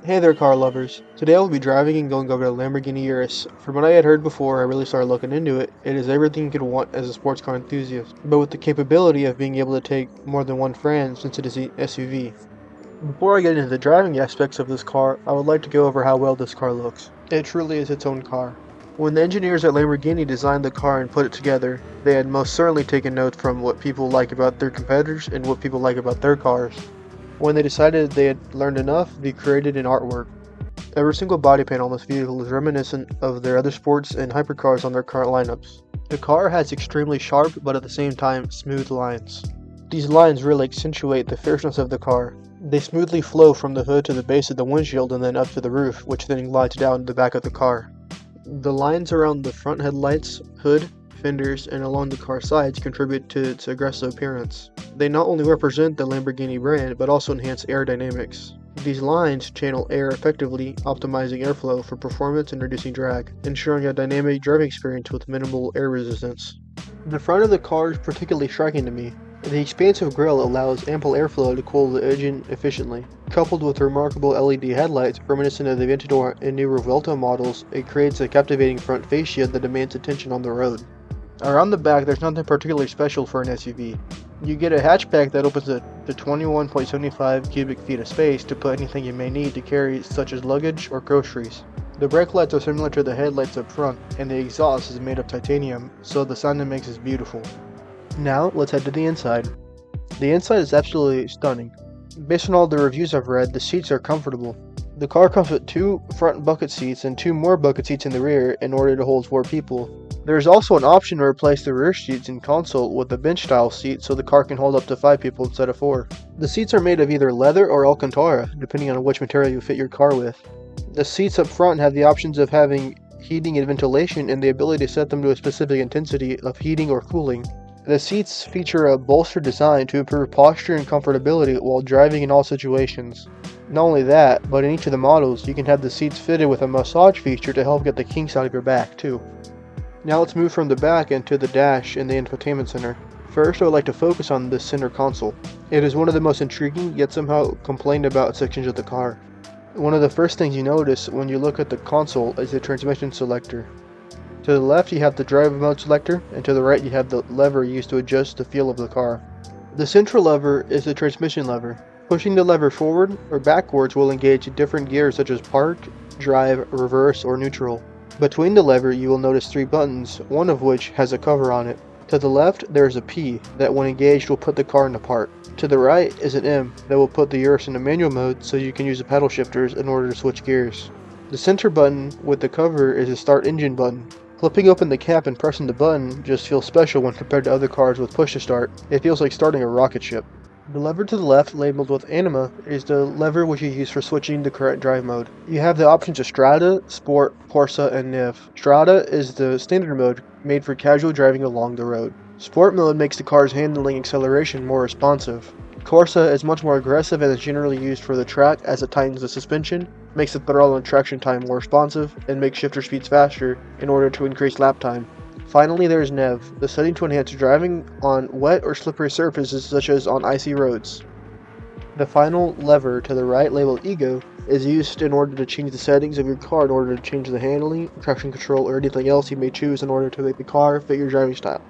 Hey there car lovers. Today I'll be driving and going over the Lamborghini Urus. From what I had heard before I really started looking into it, it is everything you could want as a sports car enthusiast, but with the capability of being able to take more than one friend since it is an SUV. Before I get into the driving aspects of this car, I would like to go over how well this car looks. It truly is its own car. When the engineers at Lamborghini designed the car and put it together, they had most certainly taken notes from what people like about their competitors and what people like about their cars. When they decided they had learned enough, they created an artwork. Every single body panel on this vehicle is reminiscent of their other sports and hypercars on their current lineups. The car has extremely sharp but at the same time smooth lines. These lines really accentuate the fierceness of the car. They smoothly flow from the hood to the base of the windshield and then up to the roof, which then glides down the back of the car. The lines around the front headlights, hood, fenders, and along the car's sides contribute to its aggressive appearance. They not only represent the Lamborghini brand, but also enhance aerodynamics. These lines channel air effectively, optimizing airflow for performance and reducing drag, ensuring a dynamic driving experience with minimal air resistance. The front of the car is particularly striking to me. The expansive grille allows ample airflow to cool the engine efficiently. Coupled with remarkable LED headlights reminiscent of the Aventador and new Revuelto models, it creates a captivating front fascia that demands attention on the road. Around the back, there's nothing particularly special for an SUV. You get a hatchback that opens to 21.75 cubic feet of space to put anything you may need to carry, such as luggage or groceries. The brake lights are similar to the headlights up front, and the exhaust is made of titanium, so the sound it makes is beautiful. Now, let's head to the inside. The inside is absolutely stunning. Based on all the reviews I've read, the seats are comfortable. The car comes with 2 front bucket seats and 2 more bucket seats in the rear in order to hold 4 people. There is also an option to replace the rear seats and console with a bench-style seat so the car can hold up to 5 people instead of 4. The seats are made of either leather or Alcantara, depending on which material you fit your car with. The seats up front have the options of having heating and ventilation and the ability to set them to a specific intensity of heating or cooling. The seats feature a bolster design to improve posture and comfortability while driving in all situations. Not only that, but in each of the models, you can have the seats fitted with a massage feature to help get the kinks out of your back, too. Now let's move from the back into the dash and the infotainment center. First, I would like to focus on the center console. It is one of the most intriguing, yet somehow complained about sections of the car. One of the first things you notice when you look at the console is the transmission selector. To the left you have the drive mode selector, and to the right you have the lever used to adjust the feel of the car. The central lever is the transmission lever. Pushing the lever forward or backwards will engage different gears such as park, drive, reverse, or neutral. Between the lever you will notice 3 buttons, one of which has a cover on it. To the left there is a P that when engaged will put the car into park. To the right is an M that will put the Urus into manual mode so you can use the paddle shifters in order to switch gears. The center button with the cover is a start engine button. Flipping open the cap and pressing the button just feels special when compared to other cars with push to start. It feels like starting a rocket ship. The lever to the left, labeled with Anima, is the lever which you use for switching the correct drive mode. You have the options of Strada, Sport, Corsa, and Niv. Strada is the standard mode, made for casual driving along the road. Sport mode makes the car's handling and acceleration more responsive. Corsa is much more aggressive and is generally used for the track as it tightens the suspension, makes the throttle and traction time more responsive, and makes shifter speeds faster in order to increase lap time. Finally, there is NEV, the setting to enhance driving on wet or slippery surfaces such as on icy roads. The final lever to the right, labeled Ego, is used in order to change the settings of your car in order to change the handling, traction control, or anything else you may choose in order to make the car fit your driving style.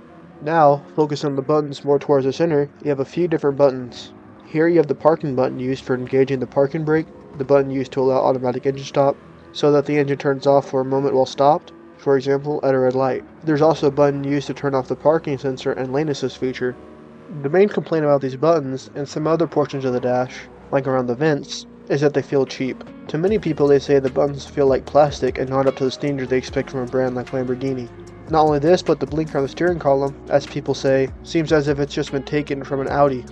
Now, focus on the buttons more towards the center, you have a few different buttons. Here you have the parking button used for engaging the parking brake, the button used to allow automatic engine stop, so that the engine turns off for a moment while stopped, for example at a red light. There's also a button used to turn off the parking sensor and lane assist feature. The main complaint about these buttons, and some other portions of the dash, like around the vents, is that they feel cheap. To many people they say the buttons feel like plastic and not up to the standard they expect from a brand like Lamborghini. Not only this, but the blinker on the steering column, as people say, seems as if it's just been taken from an Audi.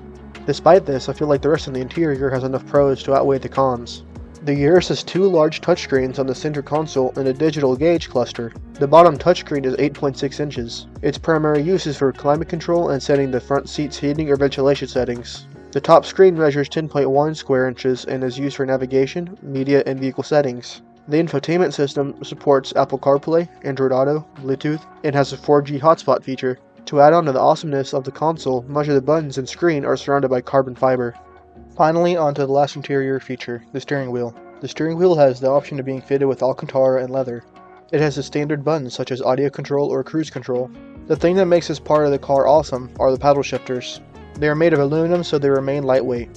Despite this, I feel like the rest of the interior has enough pros to outweigh the cons. The Urus has 2 large touchscreens on the center console and a digital gauge cluster. The bottom touchscreen is 8.6 inches. Its primary use is for climate control and setting the front seat's heating or ventilation settings. The top screen measures 10.1 square inches and is used for navigation, media, and vehicle settings. The infotainment system supports Apple CarPlay, Android Auto, Bluetooth, and has a 4G hotspot feature. To add on to the awesomeness of the console, much of the buttons and screen are surrounded by carbon fiber. Finally, onto the last interior feature, the steering wheel. The steering wheel has the option of being fitted with Alcantara and leather. It has the standard buttons such as audio control or cruise control. The thing that makes this part of the car awesome are the paddle shifters. They are made of aluminum so they remain lightweight.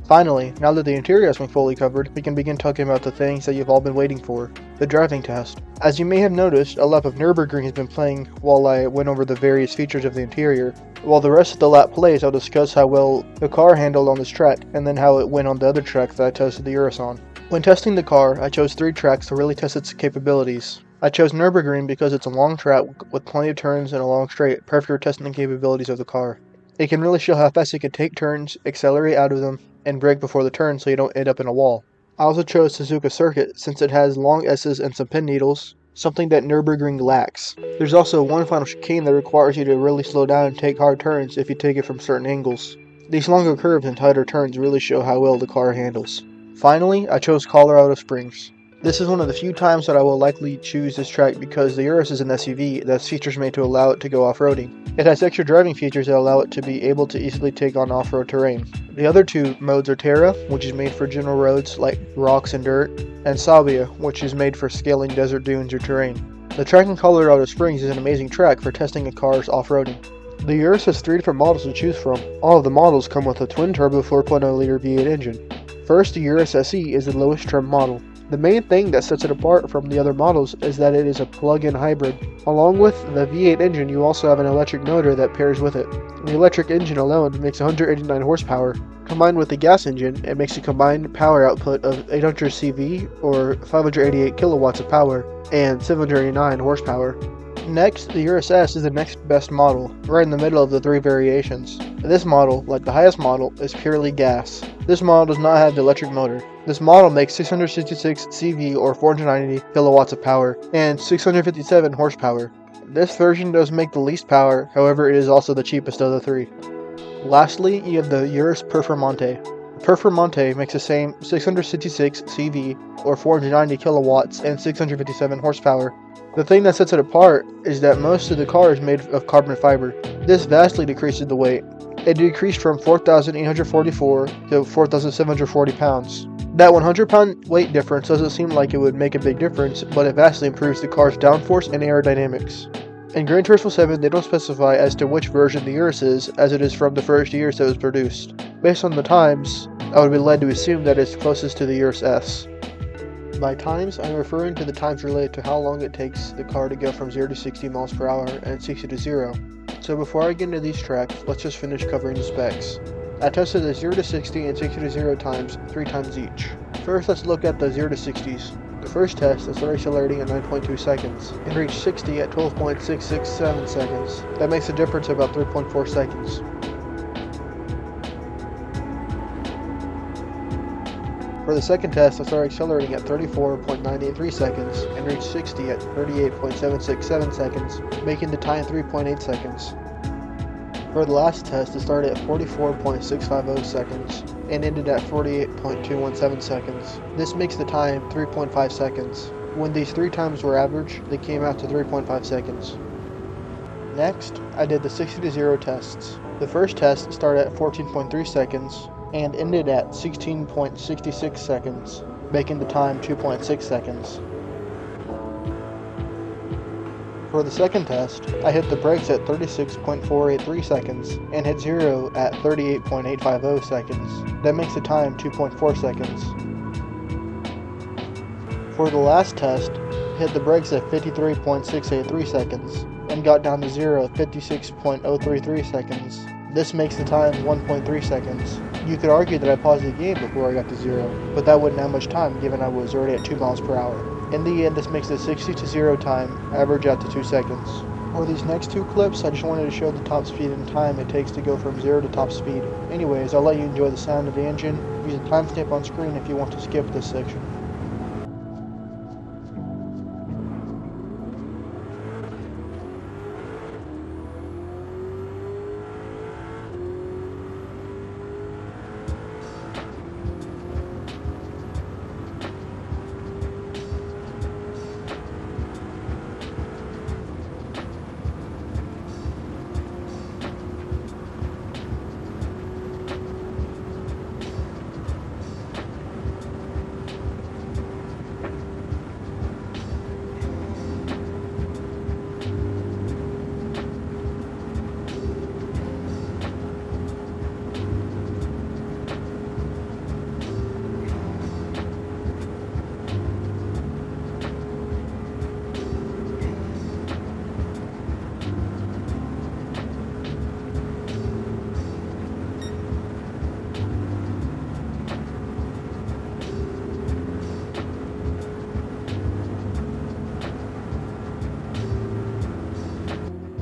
Finally, now that the interior has been fully covered, we can begin talking about the things that you've all been waiting for, the driving test. As you may have noticed, a lap of Nürburgring has been playing while I went over the various features of the interior. While the rest of the lap plays, I'll discuss how well the car handled on this track, and then how it went on the other track that I tested the Urus on. When testing the car, I chose 3 tracks to really test its capabilities. I chose Nürburgring because it's a long track with plenty of turns and a long straight, perfect for testing the capabilities of the car. It can really show how fast it can take turns, accelerate out of them, and brake before the turn so you don't end up in a wall. I also chose Suzuka Circuit since it has long S's and some pin needles, something that Nürburgring lacks. There's also one final chicane that requires you to really slow down and take hard turns if you take it from certain angles. These longer curves and tighter turns really show how well the car handles. Finally, I chose Colorado Springs. This is one of the few times that I will likely choose this track because the Urus is an SUV that has features made to allow it to go off-roading. It has extra driving features that allow it to be able to easily take on off-road terrain. The other 2 modes are Terra, which is made for general roads like rocks and dirt, and Sabia, which is made for scaling desert dunes or terrain. The track in Colorado Springs is an amazing track for testing a car's off-roading. The Urus has 3 different models to choose from. All of the models come with a twin-turbo 4.0-liter V8 engine. First, the Urus SE is the lowest trim model. The main thing that sets it apart from the other models is that it is a plug-in hybrid. Along with the V8 engine, you also have an electric motor that pairs with it. The electric engine alone makes 189 horsepower. Combined with the gas engine, it makes a combined power output of 800 CV, or 588 kilowatts of power, and 789 horsepower. Next, the Urus S is the next best model, right in the middle of the 3 variations. This model, like the highest model, is purely gas. This model does not have the electric motor. This model makes 666 CV or 490 kilowatts of power and 657 horsepower. This version does make the least power, however it is also the cheapest of the 3. Lastly, you have the Urus Performante. The Performante makes the same 666 CV or 490 kilowatts and 657 horsepower. The thing that sets it apart is that most of the car is made of carbon fiber. This vastly decreases the weight. It decreased from 4,844 to 4,740 pounds. That 100-pound weight difference doesn't seem like it would make a big difference, but it vastly improves the car's downforce and aerodynamics. In Gran Turismo 7, they don't specify as to which version the Urus is, as it is from the first years that it was produced. Based on the times, I would be led to assume that it's closest to the Urus S. By times, I'm referring to the times related to how long it takes the car to go from 0 to 60 miles per hour and 60 to 0. So before I get into these tracks, let's just finish covering the specs. I tested the 0 to 60 and 60 to 0 times 3 times each. First, let's look at the 0 to 60s. The first test, I started accelerating at 9.2 seconds and reached 60 at 12.667 seconds. That makes a difference of about 3.4 seconds. For the second test, I started accelerating at 34.983 seconds and reached 60 at 38.767 seconds, making the time 3.8 seconds. For the last test, it started at 44.650 seconds and ended at 48.217 seconds. This makes the time 3.5 seconds. When these 3 times were averaged, they came out to 3.5 seconds. Next, I did the 60 to 0 tests. The first test started at 14.3 seconds and ended at 16.66 seconds, making the time 2.6 seconds. For the second test, I hit the brakes at 36.483 seconds and hit 0 at 38.850 seconds. That makes the time 2.4 seconds. For the last test, hit the brakes at 53.683 seconds and got down to 0 at 56.033 seconds. This makes the time 1.3 seconds. You could argue that I paused the game before I got to 0, but that wouldn't have much time given I was already at 2 miles per hour. In the end, this makes the 60 to 0 time average out to 2 seconds. For these next 2 clips, I just wanted to show the top speed and time it takes to go from 0 to top speed. Anyways, I'll let you enjoy the sound of the engine. Use the timestamp on screen if you want to skip this section.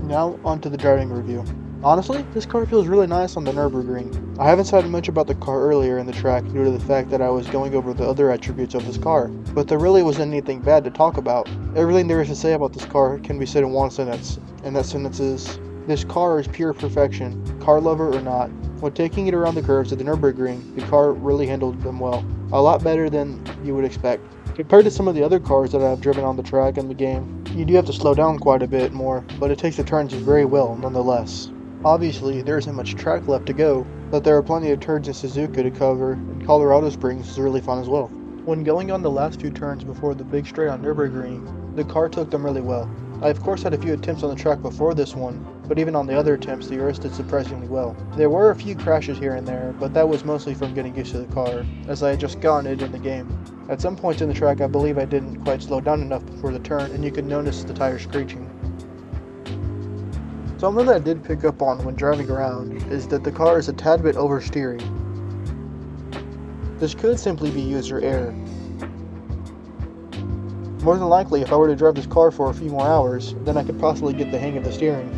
Now onto the driving review. Honestly, this car feels really nice on the Nürburgring. I haven't said much about the car earlier in the track due to the fact that I was going over the other attributes of this car, but there really wasn't anything bad to talk about. Everything there is to say about this car can be said in one sentence, and that sentence is, this car is pure perfection, car lover or not. When taking it around the curves of the Nürburgring, the car really handled them well. A lot better than you would expect. Compared to some of the other cars that I've driven on the track in the game, you do have to slow down quite a bit more, but it takes the turns very well nonetheless. Obviously, there isn't much track left to go, but there are plenty of turns in Suzuka to cover, and Colorado Springs is really fun as well. When going on the last few turns before the big straight on Nürburgring, the car took them really well. I of course had a few attempts on the track before this one, but even on the other attempts the Urus did surprisingly well. There were a few crashes here and there, but that was mostly from getting used to the car, as I had just gotten it in the game. At some points in the track I believe I didn't quite slow down enough before the turn, and you could notice the tires screeching. Something that I did pick up on when driving around is that the car is a tad bit oversteering. This could simply be user error. More than likely, if I were to drive this car for a few more hours, then I could possibly get the hang of the steering.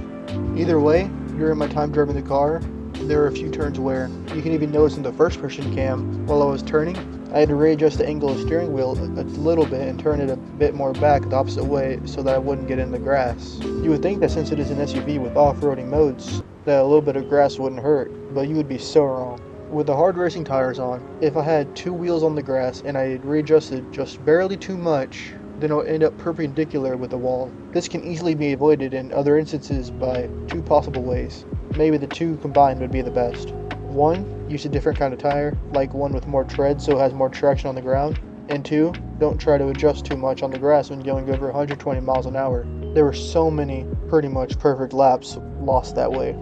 Either way, during my time driving the car, there were a few turns where, you can even notice in the first person cam, while I was turning, I had to readjust the angle of the steering wheel a little bit and turn it a bit more back the opposite way so that I wouldn't get in the grass. You would think that since it is an SUV with off-roading modes, that a little bit of grass wouldn't hurt, but you would be so wrong. With the hard racing tires on, if I had two wheels on the grass and I had readjusted just barely too much, then it would end up perpendicular with the wall. This can easily be avoided in other instances by two possible ways. Maybe the two combined would be the best. One, use a different kind of tire, like one with more tread so it has more traction on the ground. And two, don't try to adjust too much on the grass when going over 120 miles an hour. There were so many pretty much perfect laps lost that way.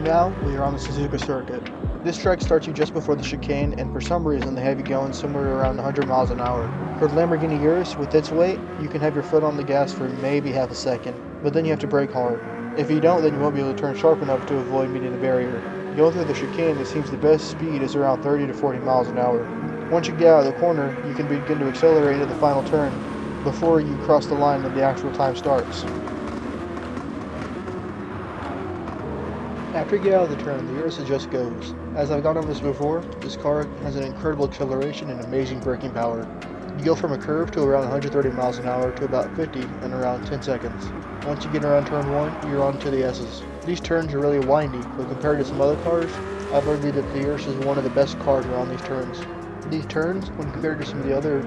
Now we are on the Suzuka Circuit. This track starts you just before the chicane, and for some reason they have you going somewhere around 100 miles an hour. For the Lamborghini Urus, with its weight, you can have your foot on the gas for maybe half a second, but then you have to brake hard. If you don't, then you won't be able to turn sharp enough to avoid meeting the barrier. Going through the chicane, it seems the best speed is around 30 to 40 miles an hour. Once you get out of the corner, you can begin to accelerate into the final turn before you cross the line and the actual time starts. After you get out of the turn, the Urus just goes. As I've gone over this before, this car has an incredible acceleration and amazing braking power. You go from a curve to around 130 miles an hour to about 50 in around 10 seconds. Once you get around turn 1, you're on to the S's. These turns are really windy, but compared to some other cars, I've argued that the Urus is one of the best cars around these turns. These turns, when compared to some of the other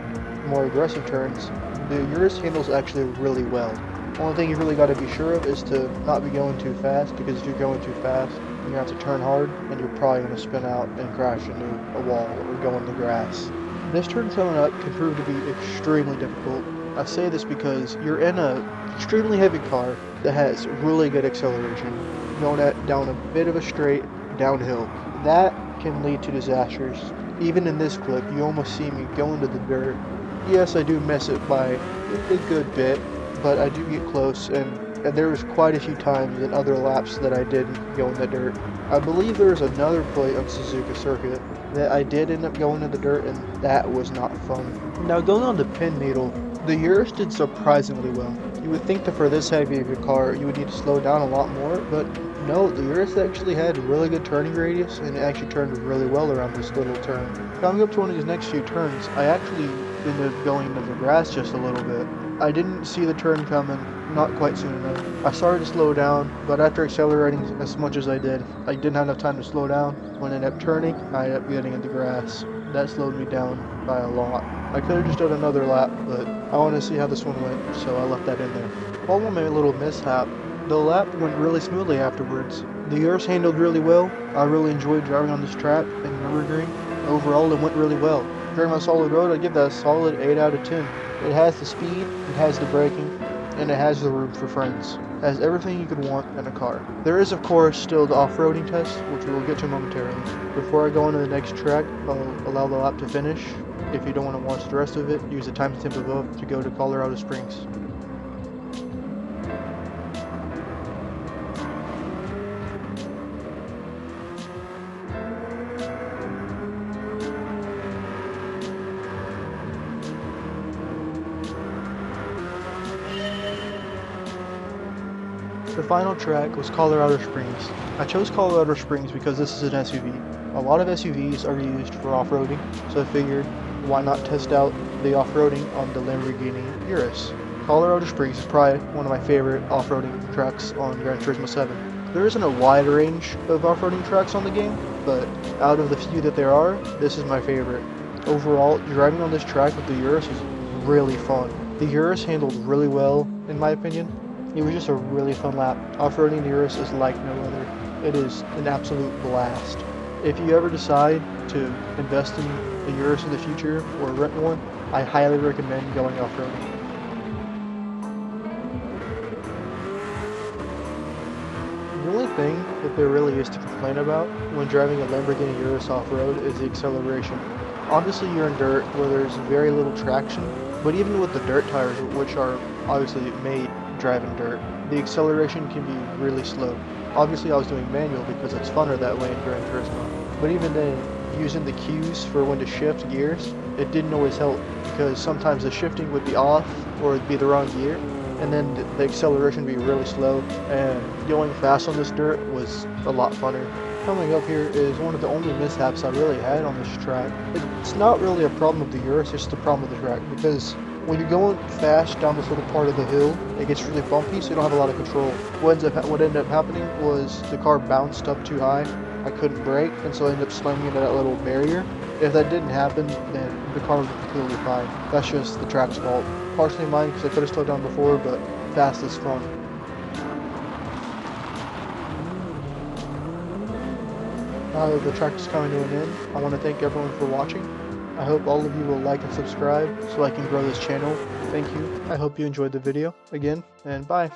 more aggressive turns, the Urus handles actually really well. Only thing you really got to be sure of is to not be going too fast, because if you're going too fast, you're going to have to turn hard, and you're probably going to spin out and crash into a wall or go in the grass. This turn coming up can prove to be extremely difficult. I say this because you're in an extremely heavy car that has really good acceleration, going down a bit of a straight downhill. That can lead to disasters. Even in this clip, you almost see me go into the dirt. Yes, I do miss it by a good bit, but I do get close, and there was quite a few times in other laps that I didn't go in the dirt. I believe there was another plate on Suzuka Circuit that I did end up going in the dirt, and that was not fun. Now going on to pin needle, the Urus did surprisingly well. You would think that for this heavy of a car you would need to slow down a lot more, but no, the Urus actually had really good turning radius, and it actually turned really well around this little turn. Coming up to one of these next few turns, I actually ended up going into the grass just a little bit. I didn't see the turn coming, not quite soon enough. I started to slow down, but after accelerating as much as I didn't have enough time to slow down. When I ended up turning, I ended up getting in the grass. That slowed me down by a lot. I could have just done another lap, but I wanted to see how this one went, so I left that in there. Following my little mishap, the lap went really smoothly afterwards. The Urus handled really well. I really enjoyed driving on this track in Nürburgring. Overall, it went really well. During my solid road, I'd give that a solid 8 out of 10. It has the speed, it has the braking, and it has the room for friends. It has everything you could want in a car. There is, of course, still the off-roading test, which we will get to momentarily. Before I go on to the next track, I'll allow the lap to finish. If you don't want to watch the rest of it, use the timestamp above to go to Colorado Springs. The final track was Colorado Springs. I chose Colorado Springs because this is an SUV. A lot of SUVs are used for off-roading, so I figured why not test out the off-roading on the Lamborghini Urus. Colorado Springs is probably one of my favorite off-roading tracks on Gran Turismo 7. There isn't a wide range of off-roading tracks on the game, but out of the few that there are, this is my favorite. Overall, driving on this track with the Urus was really fun. The Urus handled really well, in my opinion. It was just a really fun lap. Off-roading the Urus is like no other. It is an absolute blast. If you ever decide to invest in the Urus in the future or rent one, I highly recommend going off-roading. The only thing that there really is to complain about when driving a Lamborghini Urus off-road is the acceleration. Obviously you're in dirt where there's very little traction, but even with the dirt tires, which are obviously made driving dirt, the acceleration can be really slow. Obviously I was doing manual because it's funner that way in Gran Turismo, but even then, using the cues for when to shift gears, it didn't always help because sometimes the shifting would be off or it'd be the wrong gear, and then the acceleration would be really slow, and going fast on this dirt was a lot funner. Coming up here is one of the only mishaps I really had on this track. It's not really a problem of the Urus, it's just a problem with the track, because when you're going fast down this little part of the hill, it gets really bumpy, so you don't have a lot of control. What ended up happening was the car bounced up too high. I couldn't brake, and so I ended up slamming into that little barrier. If that didn't happen, then the car would be completely fine. That's just the track's fault. Partially mine, because I could have slowed down before, but fast is fun. Now that the track is coming to an end, I want to thank everyone for watching. I hope all of you will like and subscribe so I can grow this channel. Thank you. I hope you enjoyed the video again, and bye.